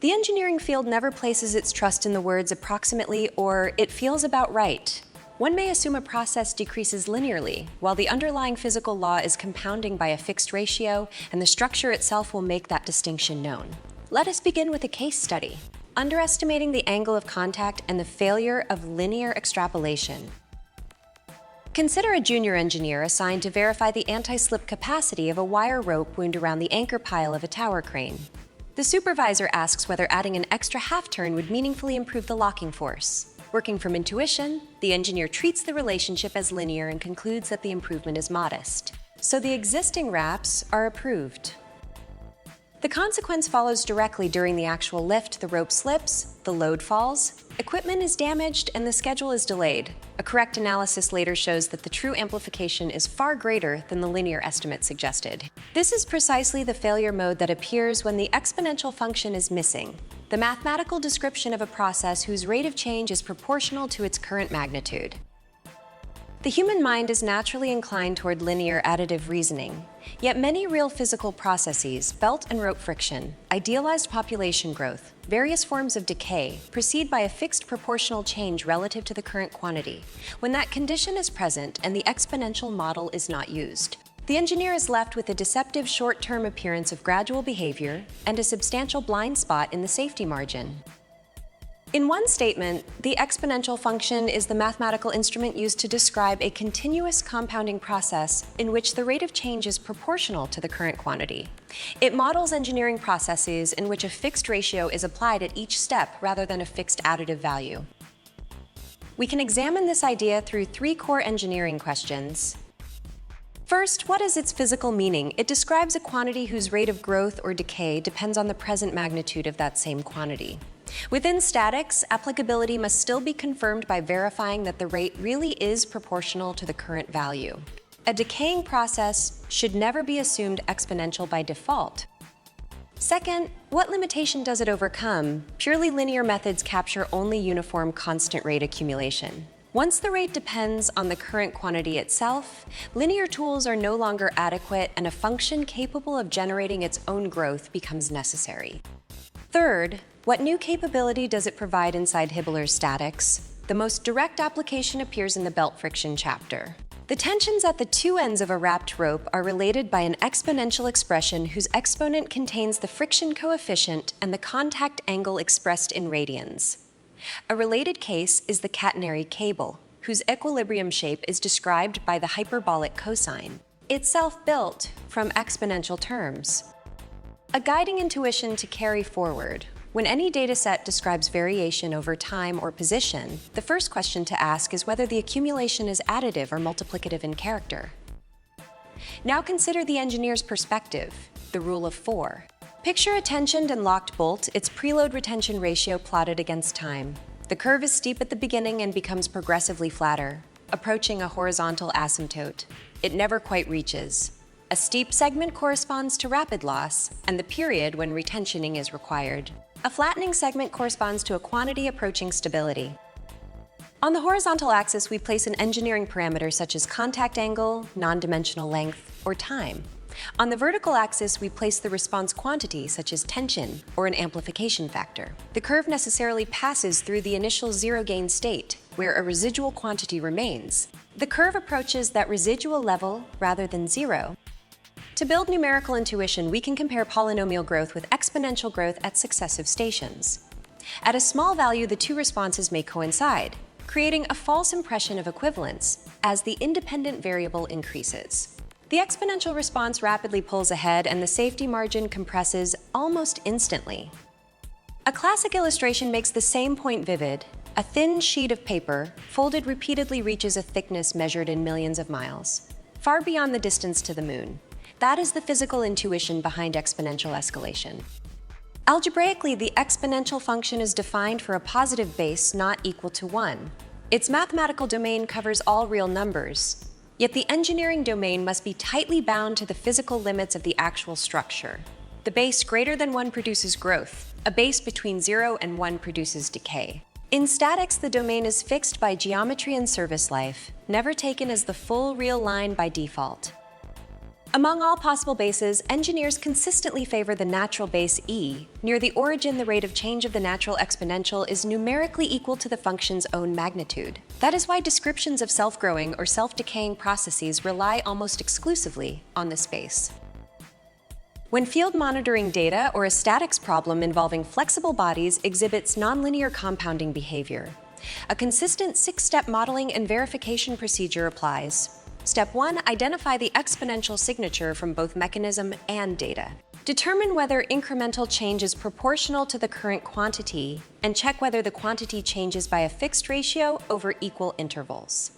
The engineering field never places its trust in the words approximately or it feels about right. One may assume a process decreases linearly, while the underlying physical law is compounding by a fixed ratio, and the structure itself will make that distinction known. Let us begin with a case study. Underestimating the angle of contact and the failure of linear extrapolation. Consider a junior engineer assigned to verify the anti-slip capacity of a wire rope wound around the anchor pile of a tower crane. The supervisor asks whether adding an extra half turn would meaningfully improve the locking force. Working from intuition, the engineer treats the relationship as linear and concludes that the improvement is modest. So the existing wraps are approved. The consequence follows directly during the actual lift. The rope slips, the load falls, equipment is damaged, and the schedule is delayed. A correct analysis later shows that the true amplification is far greater than the linear estimate suggested. This is precisely the failure mode that appears when the exponential function is missing, the mathematical description of a process whose rate of change is proportional to its current magnitude. The human mind is naturally inclined toward linear additive reasoning, yet many real physical processes, belt and rope friction, idealized population growth, various forms of decay, proceed by a fixed proportional change relative to the current quantity. When that condition is present and the exponential model is not used, the engineer is left with a deceptive short-term appearance of gradual behavior and a substantial blind spot in the safety margin. In one statement, the exponential function is the mathematical instrument used to describe a continuous compounding process in which the rate of change is proportional to the current quantity. It models engineering processes in which a fixed ratio is applied at each step rather than a fixed additive value. We can examine this idea through three core engineering questions. First, what is its physical meaning? It describes a quantity whose rate of growth or decay depends on the present magnitude of that same quantity. Within statics, applicability must still be confirmed by verifying that the rate really is proportional to the current value. A decaying process should never be assumed exponential by default. Second, what limitation does it overcome? Purely linear methods capture only uniform constant rate accumulation. Once the rate depends on the current quantity itself, linear tools are no longer adequate and a function capable of generating its own growth becomes necessary. Third, what new capability does it provide inside Hibbeler Statics? The most direct application appears in the belt friction chapter. The tensions at the two ends of a wrapped rope are related by an exponential expression whose exponent contains the friction coefficient and the contact angle expressed in radians. A related case is the catenary cable, whose equilibrium shape is described by the hyperbolic cosine, itself built from exponential terms. A guiding intuition to carry forward. When any dataset describes variation over time or position, the first question to ask is whether the accumulation is additive or multiplicative in character. Now consider the engineer's perspective, the rule of 4. Picture a tensioned and locked bolt, its preload retention ratio plotted against time. The curve is steep at the beginning and becomes progressively flatter, approaching a horizontal asymptote. It never quite reaches. A steep segment corresponds to rapid loss and the period when retensioning is required. A flattening segment corresponds to a quantity approaching stability. On the horizontal axis, we place an engineering parameter such as contact angle, non-dimensional length, or time. On the vertical axis, we place the response quantity such as tension or an amplification factor. The curve necessarily passes through the initial zero-gain state, where a residual quantity remains. The curve approaches that residual level rather than zero. To build numerical intuition, we can compare polynomial growth with exponential growth at successive stations. At a small value, the two responses may coincide, creating a false impression of equivalence as the independent variable increases. The exponential response rapidly pulls ahead and the safety margin compresses almost instantly. A classic illustration makes the same point vivid. A thin sheet of paper, folded repeatedly, reaches a thickness measured in millions of miles, far beyond the distance to the moon. That is the physical intuition behind exponential escalation. Algebraically, the exponential function is defined for a positive base not equal to 1. Its mathematical domain covers all real numbers, yet the engineering domain must be tightly bound to the physical limits of the actual structure. The base greater than 1 produces growth. A base between 0 and 1 produces decay. In statics, the domain is fixed by geometry and service life, never taken as the full real line by default. Among all possible bases, engineers consistently favor the natural base e. Near the origin, the rate of change of the natural exponential is numerically equal to the function's own magnitude. That is why descriptions of self-growing or self-decaying processes rely almost exclusively on this base. When field monitoring data or a statics problem involving flexible bodies exhibits nonlinear compounding behavior, a consistent 6-step modeling and verification procedure applies. Step 1, identify the exponential signature from both mechanism and data. Determine whether incremental change is proportional to the current quantity, and check whether the quantity changes by a fixed ratio over equal intervals.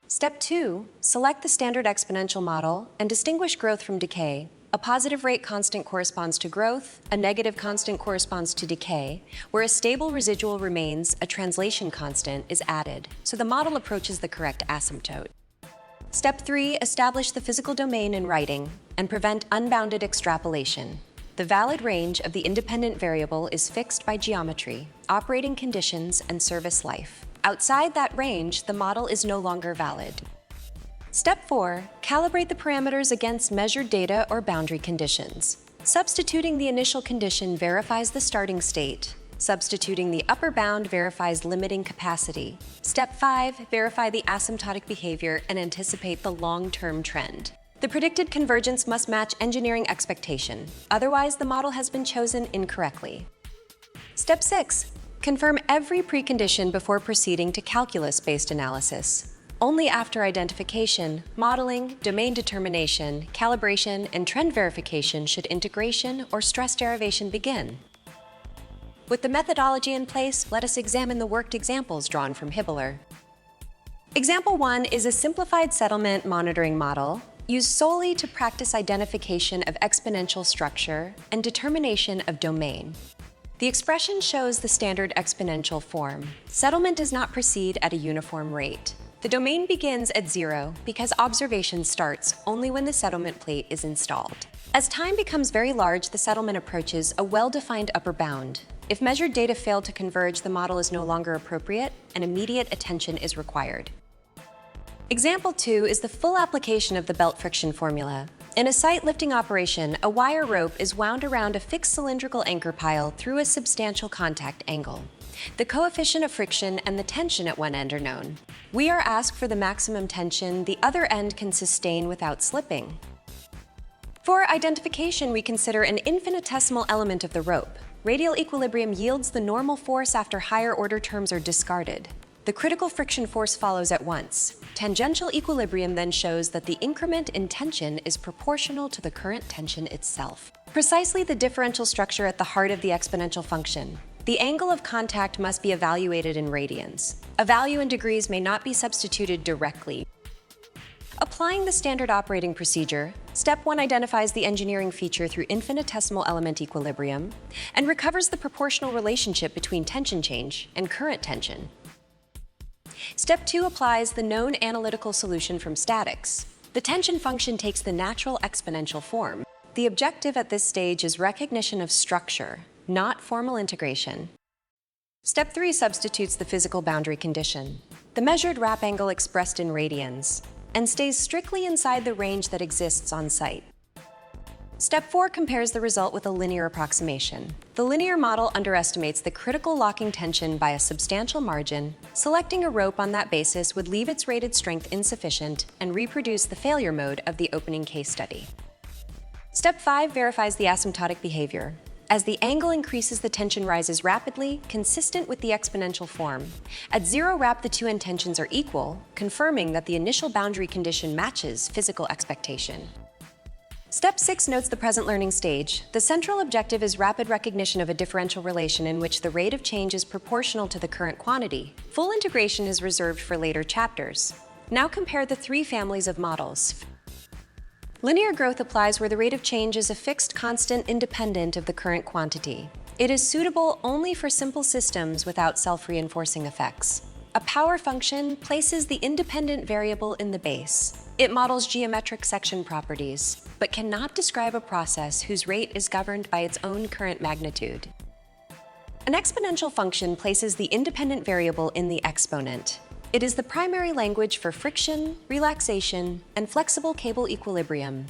Step 2, select the standard exponential model and distinguish growth from decay. A positive rate constant corresponds to growth, a negative constant corresponds to decay. Where a stable residual remains, a translation constant is added, so the model approaches the correct asymptote. Step 3, establish the physical domain in writing and prevent unbounded extrapolation. The valid range of the independent variable is fixed by geometry, operating conditions, and service life. Outside that range, the model is no longer valid. Step 4, calibrate the parameters against measured data or boundary conditions. Substituting the initial condition verifies the starting state. Substituting the upper bound verifies limiting capacity. Step 5, verify the asymptotic behavior and anticipate the long-term trend. The predicted convergence must match engineering expectation, otherwise the model has been chosen incorrectly. Step 6, confirm every precondition before proceeding to calculus-based analysis. Only after identification, modeling, domain determination, calibration, and trend verification should integration or stress derivation begin. With the methodology in place, let us examine the worked examples drawn from Hibbeler. Example 1 is a simplified settlement monitoring model used solely to practice identification of exponential structure and determination of domain. The expression shows the standard exponential form. Settlement does not proceed at a uniform rate. The domain begins at 0 because observation starts only when the settlement plate is installed. As time becomes very large, the settlement approaches a well-defined upper bound. If measured data fail to converge, the model is no longer appropriate and immediate attention is required. Example 2 is the full application of the belt friction formula. In a site lifting operation, a wire rope is wound around a fixed cylindrical anchor pile through a substantial contact angle. The coefficient of friction and the tension at one end are known. We are asked for the maximum tension the other end can sustain without slipping. For identification, we consider an infinitesimal element of the rope. Radial equilibrium yields the normal force after higher order terms are discarded. The critical friction force follows at once. Tangential equilibrium then shows that the increment in tension is proportional to the current tension itself. Precisely the differential structure at the heart of the exponential function. The angle of contact must be evaluated in radians. A value in degrees may not be substituted directly. Applying the standard operating procedure, Step 1 identifies the engineering feature through infinitesimal element equilibrium and recovers the proportional relationship between tension change and current tension. Step 2 applies the known analytical solution from statics. The tension function takes the natural exponential form. The objective at this stage is recognition of structure, not formal integration. Step 3 substitutes the physical boundary condition, the measured wrap angle expressed in radians, and stays strictly inside the range that exists on site. Step 4 compares the result with a linear approximation. The linear model underestimates the critical locking tension by a substantial margin. Selecting a rope on that basis would leave its rated strength insufficient and reproduce the failure mode of the opening case study. Step 5 verifies the asymptotic behavior. As the angle increases, the tension rises rapidly, consistent with the exponential form. At 0 wrap, the two end tensions are equal, confirming that the initial boundary condition matches physical expectation. Step 6 notes the present learning stage. The central objective is rapid recognition of a differential relation in which the rate of change is proportional to the current quantity. Full integration is reserved for later chapters. Now compare the three families of models. Linear growth applies where the rate of change is a fixed constant independent of the current quantity. It is suitable only for simple systems without self-reinforcing effects. A power function places the independent variable in the base. It models geometric section properties, but cannot describe a process whose rate is governed by its own current magnitude. An exponential function places the independent variable in the exponent. It is the primary language for friction, relaxation, and flexible cable equilibrium.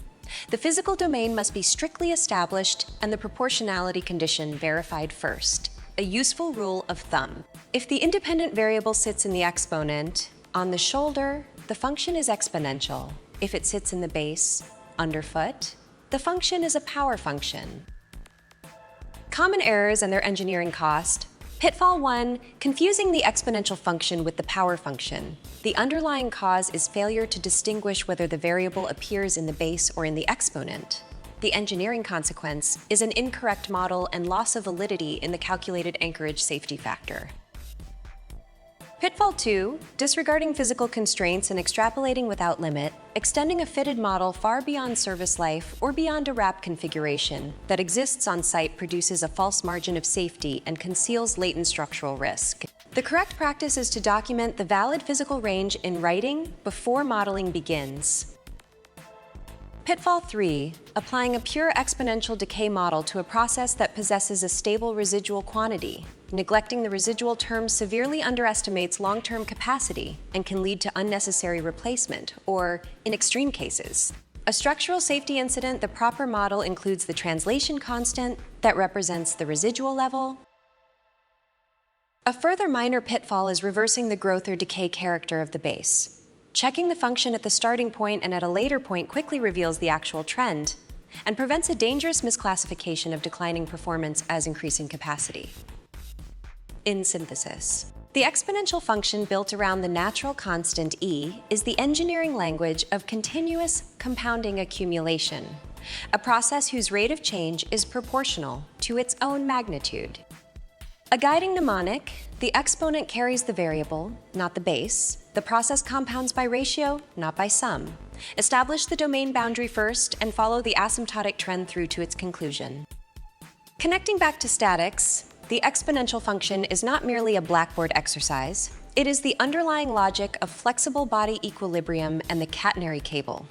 The physical domain must be strictly established and the proportionality condition verified first. A useful rule of thumb. If the independent variable sits in the exponent, on the shoulder, the function is exponential. If it sits in the base, underfoot, the function is a power function. Common errors and their engineering cost. Pitfall 1, confusing the exponential function with the power function. The underlying cause is failure to distinguish whether the variable appears in the base or in the exponent. The engineering consequence is an incorrect model and loss of validity in the calculated anchorage safety factor. Pitfall 2, disregarding physical constraints and extrapolating without limit, extending a fitted model far beyond service life or beyond a wrap configuration that exists on site produces a false margin of safety and conceals latent structural risk. The correct practice is to document the valid physical range in writing before modeling begins. Pitfall 3, applying a pure exponential decay model to a process that possesses a stable residual quantity. Neglecting the residual term severely underestimates long-term capacity and can lead to unnecessary replacement, or, in extreme cases. A structural safety incident, the proper model includes the translation constant that represents the residual level. A further minor pitfall is reversing the growth or decay character of the base. Checking the function at the starting point and at a later point quickly reveals the actual trend and prevents a dangerous misclassification of declining performance as increasing capacity. In synthesis, the exponential function built around the natural constant e is the engineering language of continuous compounding accumulation, a process whose rate of change is proportional to its own magnitude. A guiding mnemonic, the exponent carries the variable, not the base. The process compounds by ratio, not by sum. Establish the domain boundary first and follow the asymptotic trend through to its conclusion. Connecting back to statics, the exponential function is not merely a blackboard exercise. It is the underlying logic of flexible body equilibrium and the catenary cable.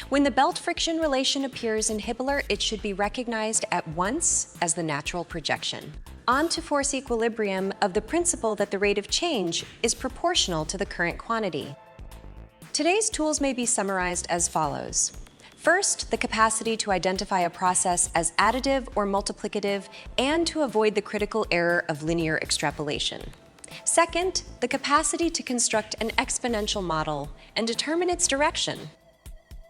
When the belt friction relation appears in Hibbeler, it should be recognized at once as the natural projection. On to force equilibrium of the principle that the rate of change is proportional to the current quantity. Today's tools may be summarized as follows. First, the capacity to identify a process as additive or multiplicative and to avoid the critical error of linear extrapolation. Second, the capacity to construct an exponential model and determine its direction.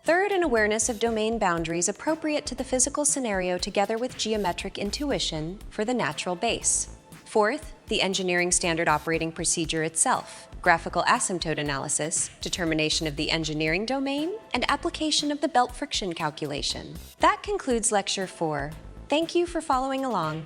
Third, an awareness of domain boundaries appropriate to the physical scenario together with geometric intuition for the natural base. Fourth, the engineering standard operating procedure itself, graphical asymptote analysis, determination of the engineering domain, and application of the belt friction calculation. That concludes Lecture 4. Thank you for following along.